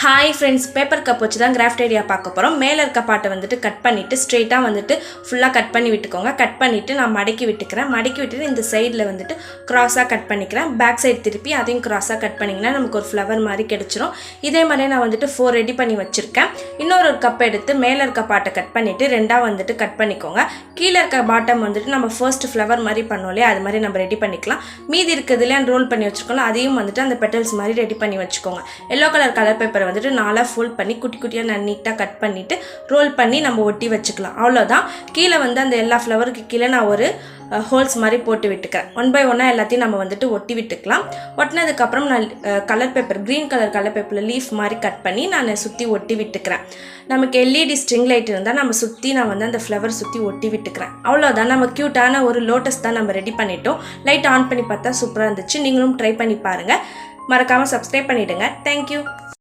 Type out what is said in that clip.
Hi friends, paper cup வச்சு தான் craft idea பார்க்க போகிறோம். மேலே இருக்க பாட்டை வந்துட்டு கட் பண்ணிவிட்டு ஸ்ட்ரெயிட்டாக வந்துட்டு ஃபுல்லாக கட் பண்ணி விட்டுக்கோங்க. கட் பண்ணிவிட்டு நான் மடக்கி விட்டுக்கிறேன். மடக்கி விட்டுட்டு இந்த சைடில் வந்துட்டு க்ராஸாக கட் பண்ணிக்கிறேன். பேக் சைடு திருப்பி அதையும் க்ராஸாக கட் பண்ணிங்கன்னா நமக்கு ஒரு ஃப்ளவர் மாதிரி கிடச்சிரும். இதே மாதிரியே நான் வந்துட்டு 4 ரெடி பண்ணி வச்சுருக்கேன். இன்னொரு கப் எடுத்து மேலே இருக்க பாட்டை கட் பண்ணிவிட்டு ரெண்டாக வந்துட்டு கட் பண்ணிக்கோங்க. கீழே இருக்க பாட்டம் வந்துட்டு நம்ம ஃபர்ஸ்ட் ஃப்ளவர் மாதிரி பண்ணோம் இல்லையா, அது மாதிரி நம்ம ரெடி பண்ணிக்கலாம். மீதி இருக்கிறதுலேயே ரோல் பண்ணி வச்சுருக்கோம், அதையும் வந்துட்டு அந்த பெட்டல்ஸ் மாதிரி ரெடி பண்ணி வச்சுக்கோங்க. எல்லோ கலர் பேப்பர் வந்துட்டு 4 ஃபோல்ட் பண்ணி குட்டி குட்டியாக நான் நீட்டாக கட் பண்ணிவிட்டு ரோல் பண்ணி நம்ம ஒட்டி வச்சுக்கலாம். அவ்வளோதான். கீழே வந்து அந்த எல்லா ஃப்ளவருக்கு கீழே நான் ஒரு ஹோல்ஸ் மாதிரி போட்டு விட்டுக்கிறேன். 1 by 1 எல்லாத்தையும் நம்ம வந்துட்டு ஒட்டி விட்டுக்கலாம். ஒட்டினதுக்கப்புறம் நான் க்ரீன் கலர் பேப்பரில் லீஃப் மாதிரி கட் பண்ணி நான் சுற்றி ஒட்டி விட்டுக்கிறேன். நமக்கு எல்இடி ஸ்ட்ரிங் லைட் இருந்தால் நம்ம சுற்றி நான் வந்து அந்த ஃப்ளவர் சுற்றி ஒட்டி விட்டுக்கிறேன். அவ்வளோதான். நம்ம க்யூட்டான ஒரு லோட்டஸ் தான் நம்ம ரெடி பண்ணிட்டோம். லைட் ஆன் பண்ணி பார்த்தா சூப்பராக இருந்துச்சு. நீங்களும் ட்ரை பண்ணி பாருங்கள். மறக்காமல் சப்ஸ்கிரைப் பண்ணிவிடுங்க. தேங்க்யூ.